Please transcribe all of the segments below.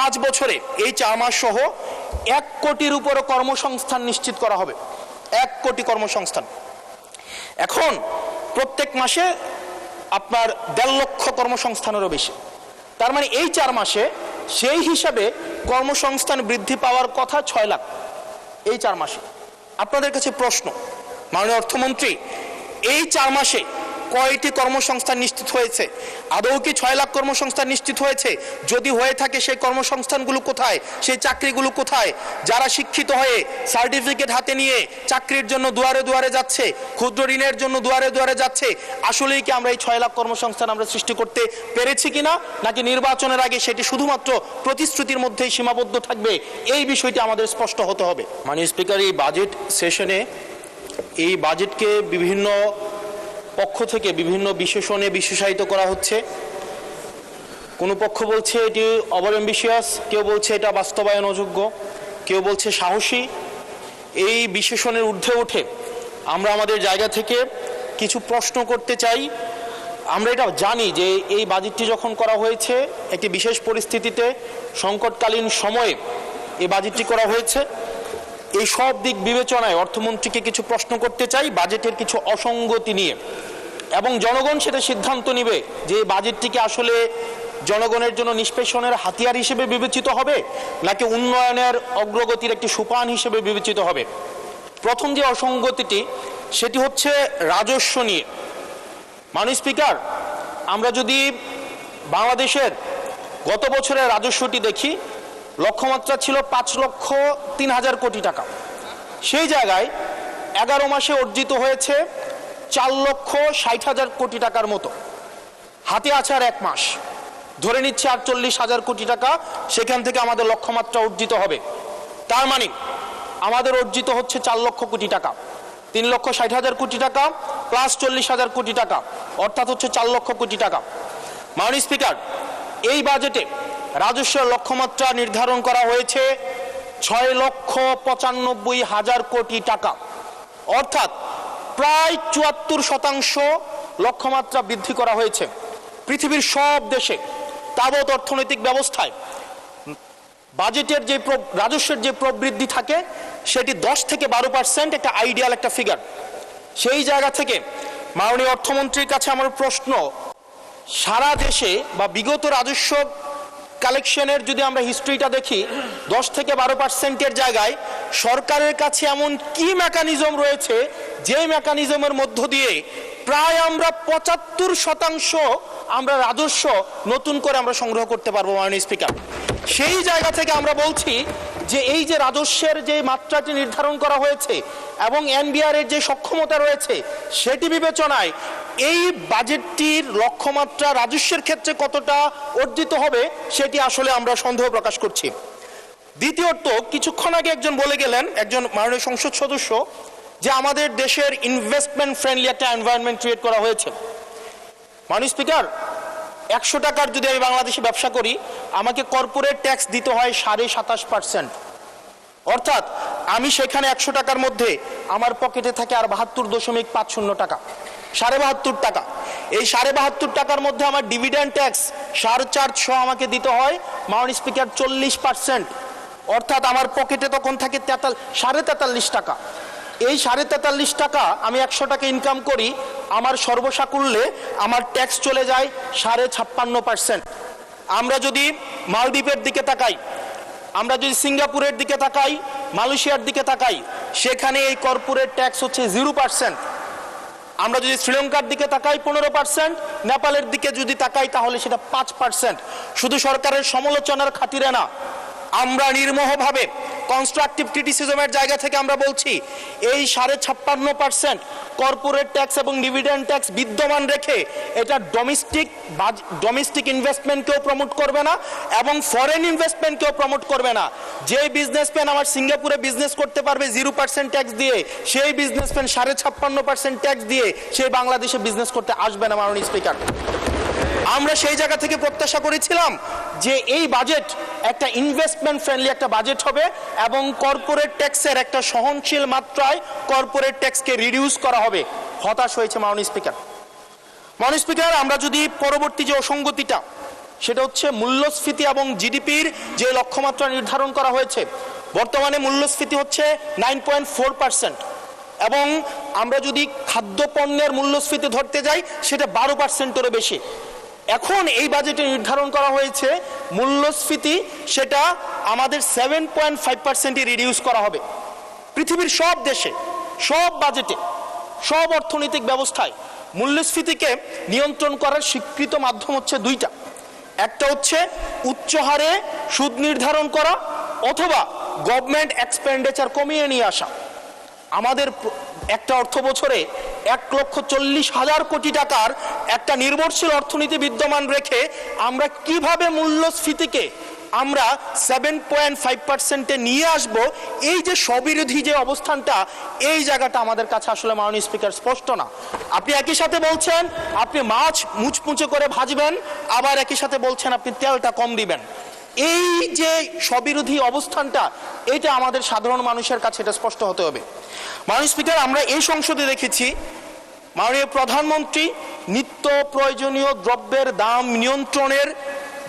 5 বছরে এই 4 মাস সহ 1 কোটির উপরে কর্মসংস্থান নিশ্চিত করা হবে। 1 কোটি কর্মসংস্থান। এখন প্রত্যেক মাসে আপনার 1.5 লক্ষ কর্মসংস্থানেরও বেশি। তার মানে এই 4 মাসে সেই হিসাবে কর্মসংস্থান বৃদ্ধি পাওয়ার কথা 6 লাখ এই 4 মাসে। আপনাদের কাছে প্রশ্ন, মাননীয় অর্থমন্ত্রী, এই 4 মাসে কয়টি কর্মসংস্থান নিশ্চিত হয়েছে? আদৌ কি 6 লাখ কর্মসংস্থান নিশ্চিত হয়েছে? যদি হয়ে থাকে সেই কর্মসংস্থানগুলো কোথায়? সেই চাকরিগুলো কোথায়? যারা শিক্ষিত হয়ে সার্টিফিকেট হাতে নিয়ে চাকরির জন্য দুয়ারে দুয়ারে যাচ্ছে, ক্ষুদ্র ঋণের জন্য দুয়ারে দুয়ারে যাচ্ছে, আসলেই কি আমরা এই 6 লাখ কর্মসংস্থান আমরা সৃষ্টি করতে পেরেছি কিনা, নাকি নির্বাচনের আগে সেটি শুধুমাত্র প্রতিশ্রুতির মধ্যেই সীমাবদ্ধ থাকবে? এই বিষয়টি আমাদের স্পষ্ট হতে হবে। মাননীয় স্পিকার, এই বাজেট সেশনে এই বাজেটকে বিভিন্ন পক্ষ থেকে বিভিন্ন বিশেষণে বিশেষায়িত করা হচ্ছে। কোনো পক্ষ বলছে এটি ওভার অ্যাম্বিশিয়াস, কেউ বলছে এটা বাস্তবায়ন অযোগ্য, কেউ বলছে সাহসী। এই বিশেষণের ঊর্ধ্বে উঠে আমরা আমাদের জায়গা থেকে কিছু প্রশ্ন করতে চাই। আমরা এটা জানি যে এই বাজেটটি যখন করা হয়েছে একটি বিশেষ পরিস্থিতিতে, সংকটকালীন সময়ে এই বাজেটটি করা হয়েছে। এই সব দিক বিবেচনায় অর্থমন্ত্রীকে কিছু প্রশ্ন করতে চাই বাজেটের কিছু অসঙ্গতি নিয়ে, এবং জনগণ সেটা সিদ্ধান্ত নিবে যে এই বাজেটটিকে আসলে জনগণের জন্য নিষ্পেষণের হাতিয়ার হিসেবে বিবেচিত হবে নাকি উন্নয়নের অগ্রগতির একটি সোপান হিসেবে বিবেচিত হবে। প্রথম যে অসঙ্গতিটি সেটি হচ্ছে রাজস্ব নিয়ে। মাননীয় স্পিকার, আমরা যদি বাংলাদেশের গত বছরের রাজস্বটি দেখি, লক্ষ্যমাত্রা ছিল 5,03,000 কোটি টাকা। সেই জায়গায় 11 মাসে অর্জিত হয়েছে 4,60,000 কোটি টাকার মতো। হাতে আছে আর 1 মাস, ধরে নিচ্ছে 48,000 কোটি টাকা সেখান থেকে আমাদের লক্ষ্যমাত্রা অর্জিত হবে। তার মানে আমাদের অর্জিত হচ্ছে 4 লক্ষ কোটি টাকা। 3,60,000 কোটি টাকা প্লাস 40,000 কোটি টাকা, অর্থাৎ হচ্ছে 4 লক্ষ কোটি টাকা। মাননীয় স্পিকার, এই বাজেটে রাজস্বের লক্ষ্যমাত্রা নির্ধারণ করা হয়েছে 6,95,000 কোটি টাকা, অর্থাৎ প্রায় 74% লক্ষ্যমাত্রা বৃদ্ধি করা হয়েছে। পৃথিবীর সব দেশে তাবৎ অর্থনৈতিক ব্যবস্থায় বাজেটের যে রাজস্বের যে প্রবৃদ্ধি থাকে সেটি 10 থেকে 12% একটা আইডিয়াল একটা ফিগার। সেই জায়গা থেকে মাননীয় অর্থমন্ত্রীর কাছে আমার প্রশ্ন, সারা দেশে বা বিগত রাজস্ব কালেকশনের যদি আমরা হিস্ট্রিটা দেখি, 10 থেকে 12%-এর জায়গায় সরকারের কাছে এমন কি মেকানিজম রয়েছে যে মেকানিজমের মধ্য দিয়ে প্রায় আমরা 75% আমরা রাজস্ব নতুন করে আমরা সংগ্রহ করতে পারবো। মাননীয় স্পিকার, সেই জায়গা থেকে আমরা বলছি যে এই যে রাজস্বের যে মাত্রাটি নির্ধারণ করা হয়েছে এবং এনবিআর এর যে সক্ষমতা রয়েছে সেটি বিবেচনায় এই বাজেটটির লক্ষ্যমাত্রা রাজস্বের ক্ষেত্রে কতটা অর্জিত হবে সেটি আসলে আমরা সন্দেহ প্রকাশ করছি। দ্বিতীয়ত, কিছুক্ষণ আগে একজন বলে গেলেন, একজন মাননীয় সংসদ সদস্য, যে আমাদের দেশের ইনভেস্টমেন্ট ফ্রেন্ডলি একটা এনভায়রনমেন্ট ক্রিয়েট করা হয়েছে। মাননীয় স্পিকার, 100 টাকার যদি আমি বাংলাদেশে ব্যবসা করি আমাকে কর্পোরেট ট্যাক্স দিতে হয় 27.5%, অর্থাৎ আমি সেখানে 100 টাকার মধ্যে আমার পকেটে থাকে আর 72.50 টাকা, 72.5 টাকা। এই 72.5 টাকার মধ্যে আমার ডিভিডেন্ড ট্যাক্স 4.5 আমাকে দিতে হয় মাননীয় স্পিকার 40%, অর্থাৎ আমার পকেটে তখন থাকে 43.5 টাকা। এই 43.5 টাকা আমি 100 টাকা ইনকাম করি, আমার সর্বসাকুল্যে আমার ট্যাক্স চলে যায় 56.5%। আমরা যদি মালদ্বীপের দিকে তাকাই, আমরা যদি সিঙ্গাপুরের দিকে তাকাই, মালয়েশিয়ার দিকে তাকাই, সেখানে এই কর্পোরেট ট্যাক্স হচ্ছে 0%। আমরা যদি শ্রীলঙ্কার দিকে তাকাই 15%, নেপালের দিকে যদি তাকাই তাহলে সেটা 5%। শুধু সরকারের সমালোচনার খাতিরে না, আমরা নির্মোহভাবে কনস্ট্রাকটিভ ক্রিটিসিজমের জায়গা থেকে আমরা বলছি এই 56.5% কর্পোরেট ট্যাক্স এবং ডিভিডেন্ড ট্যাক্স বিদ্যমান রেখে এটা ডোমেস্টিক ইনভেস্টমেন্টকেও প্রমোট করবে না এবং ফরেন ইনভেস্টমেন্টকেও প্রমোট করবে না। যে বিজনেসম্যান আমার সিঙ্গাপুরে বিজনেস করতে পারবে 0% ট্যাক্স দিয়ে, সেই বিজনেসম্যান 56.5% ট্যাক্স দিয়ে সেই বাংলাদেশে বিজনেস করতে আসবে না। মাননীয় স্পিকার, আমরা সেই জায়গা থেকে প্রত্যাশা করেছিলাম যে এই বাজেট একটা ইনভেস্টমেন্ট ফ্রেন্ডলি একটা বাজেট হবে এবং কর্পোরেট ট্যাক্সের একটা সহনশীল মাত্রায় কর্পোরেট ট্যাক্সকে রিডিউস করা হবে। হতাশ হয়েছে মাননীয় স্পিকার। মাননীয় স্পিকার, আমরা যদি পরবর্তী যে অসঙ্গতিটা সেটা হচ্ছে মূল্যস্ফীতি এবং জিডিপির যে লক্ষ্যমাত্রা নির্ধারণ করা হয়েছে। বর্তমানে মূল্যস্ফীতি হচ্ছে 9.4%, এবং আমরা যদি খাদ্যপণ্যের মূল্যস্ফীতি ধরতে যাই সেটা 12%-এরও বেশি। এখন এই বাজেটে নির্ধারণ করা হয়েছে মূল্যস্ফীতি সেটা আমাদের 7.5%-এ রিডিউস করা হবে। পৃথিবীর সব দেশে, সব বাজেটে, সব অর্থনৈতিক ব্যবস্থায় মূল্যস্ফীতিকে নিয়ন্ত্রণ করার স্বীকৃত মাধ্যম হচ্ছে দুইটা। একটা হচ্ছে উচ্চ হারে সুদ নির্ধারণ করা, অথবা গভর্নমেন্ট এক্সপেন্ডিচার কমিয়ে নিয়ে আসা। আমাদের একটা অর্থ বছরে 1,40,000 কোটি টাকার একটা নির্ভরশীল অর্থনীতি বিদ্যমান রেখে আমরা কিভাবে মূল্যস্ফীতিকে আমরা 7.5%-এ নিয়ে আসব, এই যে স্ববিরোধী যে অবস্থানটা, এই জায়গাটা আমাদের কাছে আসলে মাননীয় স্পিকার স্পষ্ট না। আপনি একই সাথে বলছেন আপনি মাছ মুচমুচে করে ভাজবেন, আবার একই সাথে বলছেন আপনি তেলটা কম দিবেন। এই যে স্ববিরোধী অবস্থানটা, এটা আমাদের সাধারণ মানুষের কাছে এটা স্পষ্ট হতে হবে। মাননীয় স্পিকার, আমরা এই সংসদে দেখেছি মাননীয় প্রধানমন্ত্রী নিত্য প্রয়োজনীয় দ্রব্যের দাম নিয়ন্ত্রণের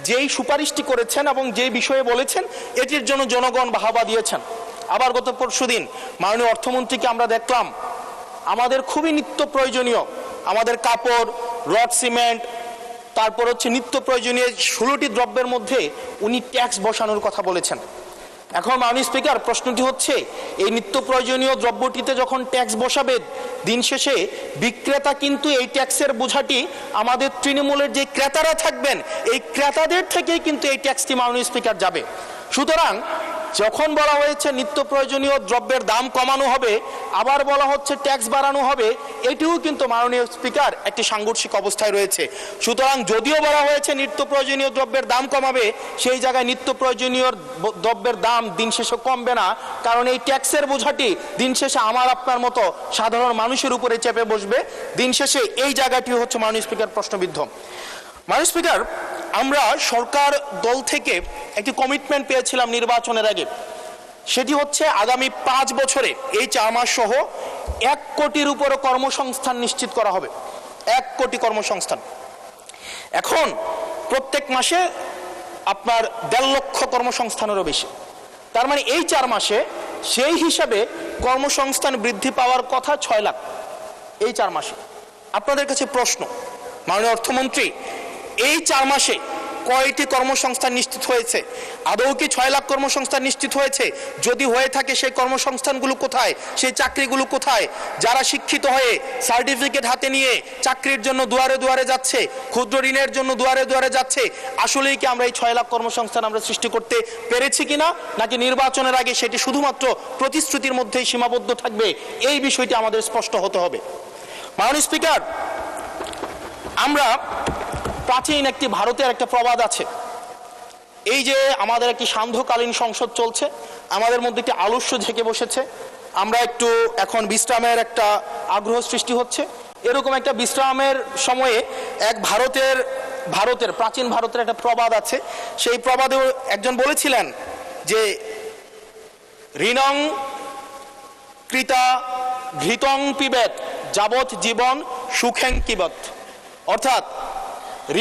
যেই সুপারিশটি করেছেন এবং যে বিষয়ে বলেছেন, এটির জন্য জনগণ বাহবা দিয়েছেন। আবার গত পরশুদিন মাননীয় অর্থমন্ত্রীকে আমরা দেখলাম আমাদের খুবই নিত্য প্রয়োজনীয় আমাদের কাপড়, রড সিমেন্ট, তারপর হচ্ছে নিত্য প্রয়োজনীয় 16টি দ্রব্যের মধ্যে উনি ট্যাক্স বসানোর কথা বলেছেন। এখন মাননীয় স্পিকার, প্রশ্নটি হচ্ছে এই নিত্য প্রয়োজনীয় দ্রব্যটিতে যখন ট্যাক্স বসাবে, দিন শেষে বিক্রেতা কিন্তু এই ট্যাক্সের বোঝাটি আমাদের তৃণমূলের যে ক্রেতারা থাকবেন, এই ক্রেতাদের থেকেই কিন্তু এই ট্যাক্সটি মাননীয় স্পিকার যাবে। সুতরাং যখন বলা হয়েছে নিত্য প্রয়োজনীয় দ্রব্যের দাম কমানো হবে, আবার বলা হচ্ছে ট্যাক্স বাড়ানো হবে, এটিও কিন্তু মাননীয় স্পিকার একটি সাংঘর্ষিক অবস্থায় রয়েছে। সুতরাং যদিও বলা হয়েছে নিত্য প্রয়োজনীয় দ্রব্যের দাম কমাবে, সেই জায়গায় নিত্য প্রয়োজনীয় দ্রব্যের দাম দিন শেষে কমবে না, কারণ এই ট্যাক্সের বোঝাটি দিন শেষে আমার আপনার মতো সাধারণ মানুষের উপরে চেপে বসবে। দিন শেষে এই জায়গাটি হচ্ছে মাননীয় স্পিকার প্রশ্নবিদ্ধ। মাননীয় স্পিকার, আমরা সরকার দল থেকে একটি কমিটমেন্ট পেয়েছিলাম নির্বাচনের আগে, সেটি হচ্ছে আগামী 5 বছরে এই 4 মাস সহ 1 কোটির উপরে কর্মসংস্থান নিশ্চিত করা হবে। 1 কোটি কর্মসংস্থান। এখন প্রত্যেক মাসে আপনার 1.5 লক্ষ কর্মসংস্থানেরও বেশি। তার মানে এই 4 মাসে সেই হিসাবে কর্মসংস্থান বৃদ্ধি পাওয়ার কথা 6 লাখ এই 4 মাসে। আপনাদের কাছে প্রশ্ন, মাননীয় অর্থমন্ত্রী, এই 4 মাসে কয়টি কর্মসংস্থান নিশ্চিত হয়েছে? আদৌ কি 6 লাখ কর্মসংস্থান নিশ্চিত হয়েছে? যদি হয়ে থাকে সেই কর্মসংস্থানগুলো কোথায়? সেই চাকরিগুলো কোথায়? যারা শিক্ষিত হয়ে সার্টিফিকেট হাতে নিয়ে চাকরির জন্য দুয়ারে দুয়ারে যাচ্ছে, ক্ষুদ্র ঋণের জন্য দুয়ারে দুয়ারে যাচ্ছে, আসলেই কি আমরা এই 6 লাখ কর্মসংস্থান আমরা সৃষ্টি করতে পেরেছি কিনা, নাকি নির্বাচনের আগে সেটি শুধুমাত্র প্রতিশ্রুতির মধ্যেই সীমাবদ্ধ থাকবে? এই বিষয়টি আমাদের স্পষ্ট হতে হবে। মাননীয় স্পিকার, আমরা প্রাচীন একটি ভারতের একটা প্রবাদ আছে, এই যে আমাদের একটি সান্ধ্যকালীন সংসদ চলছে, আমাদের মধ্যে একটি আলস্য ঝেঁকে বসেছে, আমরা একটু এখন বিশ্রামের একটা আগ্রহ সৃষ্টি হচ্ছে। এরকম একটা বিশ্রামের সময়ে এক ভারতের প্রাচীন ভারতের একটা প্রবাদ আছে। সেই প্রবাদে একজন বলেছিলেন যে ঋণং কৃতা ঘৃতং পিবেত যাবৎ জীবন সুখেং কিবত। অর্থাৎ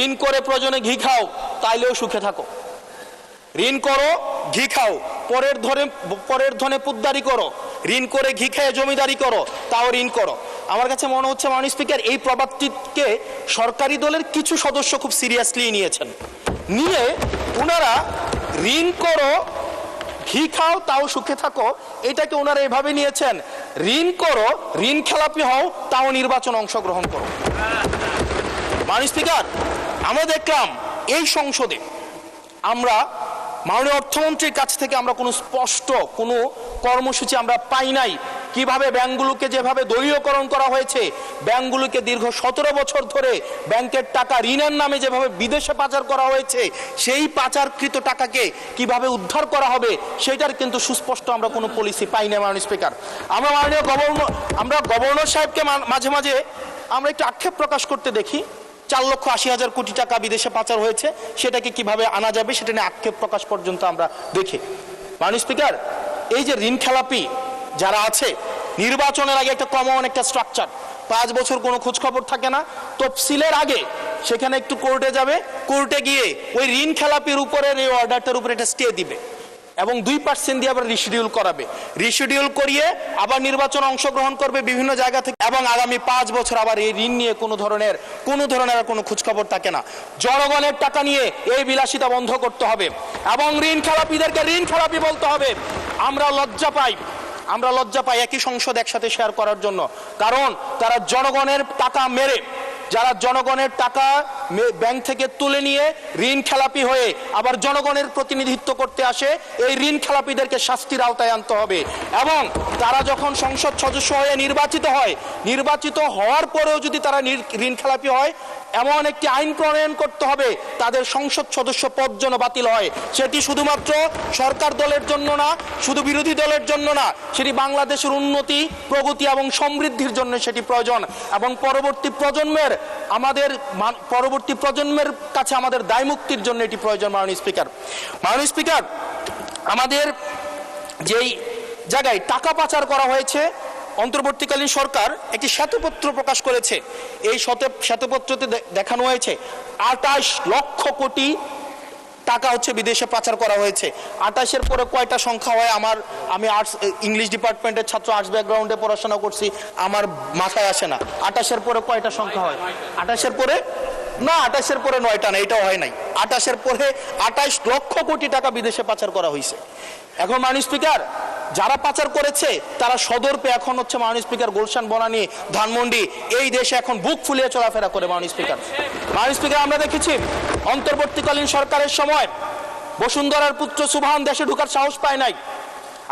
ঋণ করে প্রয়োজনে ঘি খাও, তাইলেও সুখে থাকো। ঋণ করো, ঘি খাও, পরের ধনে পুদ্দারি করো, ঋণ করে ঘি খেয়ে জমিদারি করো, তাও ঋণ করো। আমার কাছে মনে হচ্ছে মাননীয় স্পিকার, এই প্রবাদটিকে সরকারি দলের কিছু সদস্য খুব সিরিয়াসলি নিয়েছেন, নিয়ে ওনারা ঋণ করো, ঘি খাও, তাও সুখে থাকো, এটাকে ওনারা এভাবে নিয়েছেন, ঋণ করো, ঋণ খেলাপি হও, তাও নির্বাচন অংশগ্রহণ করো। মাননীয় স্পিকার, আমরা দেখলাম এই সংসদে আমরা মাননীয় অর্থমন্ত্রীর কাছ থেকে আমরা কোনো স্পষ্ট কোনো কর্মসূচি আমরা পাই নাই। কিভাবে ব্যাংকগুলোকে যেভাবে দলীয়করণ করা হয়েছে, ব্যাংকগুলোকে দীর্ঘ 17 বছর ধরে ব্যাংকের টাকা ঋণের নামে যেভাবে বিদেশে পাচার করা হয়েছে, সেই পাচারকৃত টাকাকে কিভাবে উদ্ধার করা হবে, সেটার কিন্তু সুস্পষ্ট আমরা কোনো পলিসি পাই না। মাননীয় স্পিকার, আমরা গভর্নর সাহেবকে মাঝে মাঝে আমরা একটু আক্ষেপ প্রকাশ করতে দেখি, 4,80,000 কোটি টাকা বিদেশে পাচার হয়েছে, সেটাকে কিভাবে আনা যাবে সেটা নিয়ে আক্ষেপ প্রকাশ পর্যন্ত আমরা দেখি। মাননীয় স্পিকার, এই যে ঋণ খেলাপি যারা আছে, নির্বাচনের আগে একটা কমন একটা স্ট্রাকচার, 5 বছর কোনো খোঁজ খবর থাকে না, তফসিলের আগে সেখানে একটু কোর্টে যাবে, কোর্টে গিয়ে ওই ঋণ খেলাপির উপরের এই অর্ডারটার উপরে এটা স্টে দিবে এবং 2% দিয়ে আবার রিশিডিউল করাবে, রিশিডিউল করিয়ে আবার নির্বাচনে অংশগ্রহণ করবে বিভিন্ন জায়গা থেকে, এবং আগামী 5 বছর আবার এই ঋণ নিয়ে কোনো ধরনের আর কোনো খোঁজখবর থাকে না। জনগণের টাকা নিয়ে এই বিলাসিতা বন্ধ করতে হবে এবং ঋণ খেলাপিদেরকে ঋণ খেলাপি বলতে হবে। আমরা লজ্জা পাই একই সংসদ একসাথে শেয়ার করার জন্য, কারণ তারা জনগণের টাকা মেরে, যারা জনগণের টাকা ব্যাংক থেকে তুলে নিয়ে ঋণ খেলাপি হয়ে আবার জনগণের প্রতিনিধিত্ব করতে আসে, এই ঋণ খেলাপিদেরকে শাস্তির আওতায় আনতে হবে। এবং তারা যখন সংসদ সদস্য হয়ে নির্বাচিত হওয়ার পরেও যদি তারা ঋণ খেলাপি হয়, এমন একটি আইন প্রণয়ন করতে হবে তাদের সংসদ সদস্য পদ যেন বাতিল হয়। সেটি শুধুমাত্র সরকার দলের জন্য না, শুধু বিরোধী দলের জন্য না, সেটি বাংলাদেশের উন্নতি, প্রগতি এবং সমৃদ্ধির জন্য সেটি প্রয়োজন। এবং পরবর্তী প্রজন্মের কাছে আমাদের দায় মুক্তির জন্য এটি প্রয়োজন। মাননীয় স্পিকার, আমাদের যেই জায়গায় টাকা পাচার করা হয়েছে, অন্তর্বর্তীকালীন সরকার একটি শ্বেতপত্র প্রকাশ করেছে। এই শ্বেতপত্রতে দেখানো হয়েছে 28 লক্ষ কোটি টাকা হচ্ছে বিদেশে পাচার করা হয়েছে। 28-এর পরে কয়টা সংখ্যা হয় আমি আর্টস ইংলিশ ডিপার্টমেন্টের ছাত্র, আর্টস ব্যাকগ্রাউন্ডে পড়াশোনা করছি, আমার মাথায় আসে না 28-এর পরে কয়টা সংখ্যা হয়। 28-এর পরে 9টা না, এটাও হয় নাই। 28-এর পরে 28 লক্ষ কোটি টাকা বিদেশে পাচার করা হয়েছে। এখন মাননীয় স্পিকার, যারা পাচার করেছে তারা সদর্পে এখন হচ্ছে মাননীয় স্পিকার গুলশান, বনানী, ধানমন্ডি এই দেশে এখন বুক ফুলিয়ে চলাফেরা করে। মাননীয় স্পিকার, আমরা দেখেছি অন্তর্বর্তীকালীন সরকারের সময় বসুন্ধরার পুত্র সুবহান দেশে ঢোকার সাহস পায় নাই,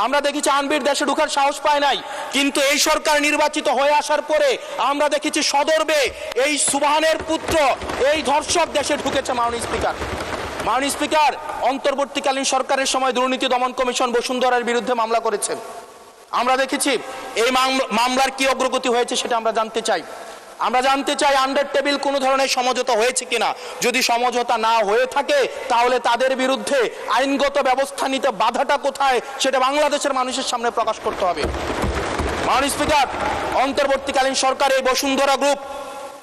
আমরা দেখেছি আনবির দেশে ঢোকার সাহস পায় নাই, কিন্তু এই সরকার নির্বাচিত হয়ে আসার পরে আমরা দেখেছি সদর্পে এই সুবহানের পুত্র, এই ধর্ষক দেশে ঢুকেছে। মাননীয় স্পিকার, অন্তর্বর্তীকালীন সরকারের সময় দুর্নীতি দমন কমিশন বসুন্ধরার বিরুদ্ধে মামলা করেছে। আমরা দেখেছি এই মামলার কি অগ্রগতি হয়েছে সেটা আমরা জানতে চাই। আন্ডার টেবিল কোনো ধরনের সমঝোতা হয়েছে কিনা। যদি সমঝোতা না হয়ে থাকে তাহলে তাদের বিরুদ্ধে আইনগত ব্যবস্থা নিতে বাধাটা কোথায় সেটা বাংলাদেশের মানুষের সামনে প্রকাশ করতে হবে। মাননীয় স্পিকার, অন্তর্বর্তীকালীন সরকার এই বসুন্ধরা গ্রুপ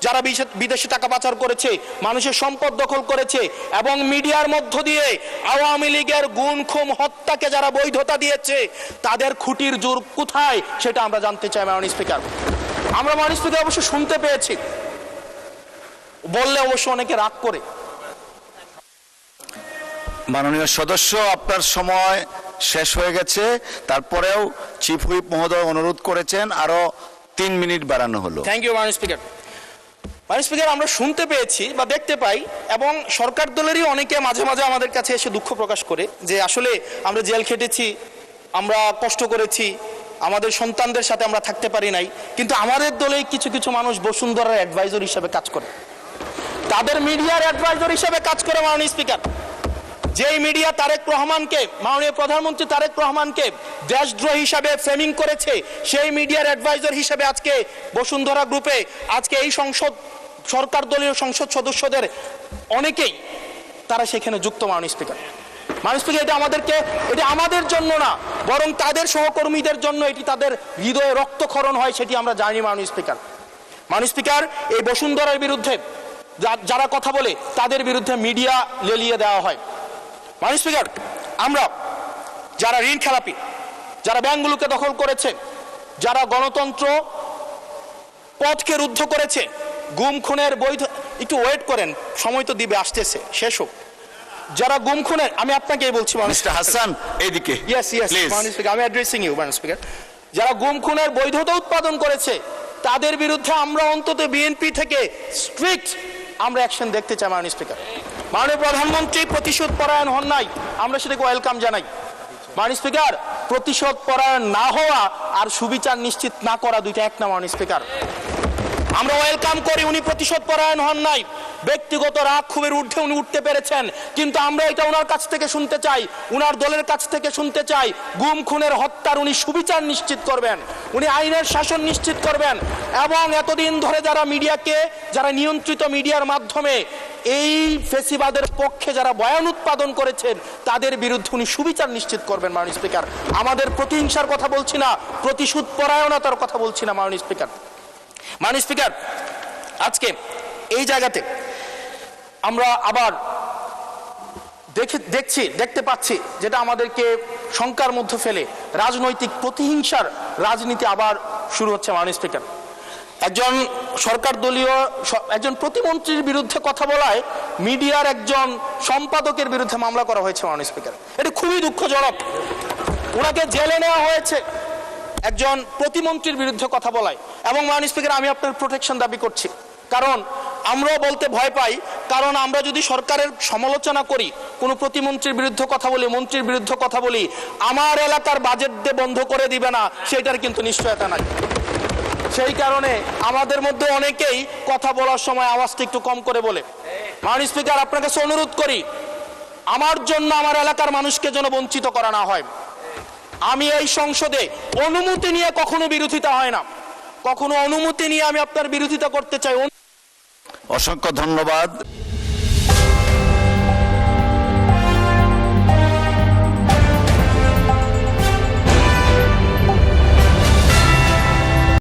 যারা বিদেশে টাকা পাচার করেছে, মানুষের সম্পদ দখল করেছে এবং মিডিয়ার মধ্য দিয়ে আওয়ামী লীগের গুম খুন হত্যাকে যারা বৈধতা দিয়েছে, তাদের খুঁটির জোর কোথায় সেটা আমরা জানতে চাই। মাননীয় স্পিকার, আমরা মাননীয় স্পিকার অবশ্য শুনতে পেয়েছি, বললে অবশ্য অনেকে রাগ করে। মাননীয় সদস্য, আপনার সময় শেষ হয়ে গেছে, তারপরেও চিফ হুইপ মহোদয় অনুরোধ করেছেন আরো 3 মিনিট বাড়ানো হলো। থ্যাংক ইউ মাননীয় স্পিকার। মাননীয় স্পিকার, আমরা শুনতে পেয়েছি বা দেখতে পাই এবং সরকার দলেরই অনেকে মাঝে মাঝে আমাদের কাছে এসে দুঃখ প্রকাশ করে যে আসলে আমরা জেল খেটেছি, আমরা কষ্ট করেছি, আমাদের সন্তানদের সাথে আমরা থাকতে পারি নাই, কিন্তু আমাদের দলে কিছু কিছু মানুষ বসুন্ধরার অ্যাডভাইজর হিসেবে কাজ করে, তাদের মিডিয়ার অ্যাডভাইজর হিসেবে কাজ করে। মাননীয় স্পিকার, যেই মিডিয়া তারেক রহমানকে, মাননীয় প্রধানমন্ত্রী তারেক রহমানকে দেশদ্রোহী হিসাবে ফ্রেমিং করেছে, সেই মিডিয়ার অ্যাডভাইজর হিসেবে আজকে বসুন্ধরা গ্রুপে আজকে এই সরকার দলীয় সংসদ সদস্যদের অনেকেই তারা সেখানে যুক্ত। মাননীয় স্পিকার, এটা আমাদের জন্য না, বরং তাদের সহকর্মীদের জন্য এটি তাদের হৃদয়ে রক্তক্ষরণ হয়, সেটি আমরা জানি। মাননীয় স্পিকার, এই বসুন্ধরার বিরুদ্ধে যারা কথা বলে তাদের বিরুদ্ধে মিডিয়া লেলিয়ে দেওয়া হয়। মাননীয় স্পিকার, আমরা যারা ঋণ খেলাপি, যারা ব্যাংকগুলোকে দখল করেছে, যারা গণতন্ত্র পথকে রুদ্ধ করেছে, গুম খুনের বৈধ, একটু ওয়েট করেন, সময় তো দিবে, আসতেছে, শেষ হোক। যারা গুম খুনের, আমি আপনাকেই বলছি মিস্টার হাসান, এইদিকে। ইয়েস মাননীয় স্পিকার, আমি অ্যাড্রেসিং ইউ মাননীয় স্পিকার। যারা গুম খুনের বৈধতা উৎপাদন করেছে তাদের বিরুদ্ধে আমরা অন্তত বিএনপি থেকে স্ট্রিক্ট আমরা অ্যাকশন দেখতে চাই। মাননীয় স্পিকার, মাননীয় প্রধানমন্ত্রী প্রতিশোধ পরায়ণ হন নাই, আমরা সেটাকে ওয়েলকাম জানাই। মাননীয় স্পিকার, প্রতিশোধ পরায়ণ না হওয়া আর সুবিচার নিশ্চিত না করা দুইটা এক না। মাননীয় স্পিকার, আমরা ওয়েলকাম করি উনি প্রতিশোধ পরায়ণ হন নাই, ব্যক্তিগত রাগ ক্ষোভের ঊর্ধ্বে উনি উঠতে পেরেছেন, কিন্তু আমরা এটা ওনার কাছ থেকে শুনতে চাই, উনার দলের কাছ থেকে শুনতে চাই গুম খুনের হত্যার উনি সুবিচার নিশ্চিত করবেন, উনি আইনের শাসন নিশ্চিত করবেন এবং এতদিন ধরে যারা নিয়ন্ত্রিত মিডিয়ার মাধ্যমে এই ফেসিবাদের পক্ষে যারা বয়ান উৎপাদন করেছেন তাদের বিরুদ্ধে উনি সুবিচার নিশ্চিত করবেন। মাননীয় স্পিকার, আমাদের প্রতিহিংসার কথা বলছি না, প্রতিশোধ পরায়ণতার কথা বলছি না। মাননীয় স্পিকার, আজকে এই জায়গাতে আমরা আবার দেখতে পাচ্ছি, যেটা আমাদেরকে শঙ্কার মধ্যে ফেলে, রাজনৈতিক প্রতিহিংসার রাজনীতি আবার শুরু হচ্ছে। মাননীয় স্পিকার, একজন সরকার দলীয় একজন প্রতিমন্ত্রীর বিরুদ্ধে কথা বলায় মিডিয়ার একজন সম্পাদকের বিরুদ্ধে মামলা করা হয়েছে। মাননীয় স্পিকার, এটা খুবই দুঃখজনক। ওনাকে জেলে নেওয়া হয়েছে একজন প্রতিমন্ত্রীর বিরুদ্ধে কথা বলায়। এবং মাননীয় স্পিকার, আমি আপনার প্রোটেকশন দাবি করছি, কারণ আমরাও বলতে ভয় পাই, কারণ আমরা যদি সরকারের সমালোচনা করি, কোনো প্রতিমন্ত্রীর বিরুদ্ধে কথা বলি, মন্ত্রীর বিরুদ্ধে কথা বলি, আমার এলাকার বাজেট দিয়ে বন্ধ করে দিবে না, সেটার কিন্তু নিশ্চয়তা নাই। সেই কারণে আমাদের মধ্যে অনেকেই কথা বলার সময় আওয়াজটা একটু কম করে বলে। মাননীয় স্পিকার, আপনার কাছে অনুরোধ করি, আমার জন্য আমার এলাকার মানুষকে যেন বঞ্চিত করা না হয়। আমি এই সংসদে অনুমতি নিয়ে কখনো বিরোধিতা হয় না, কখনো অনুমতি নিয়ে আমি আপনার বিরোধিতা করতে চাই। অসংখ্য ধন্যবাদ।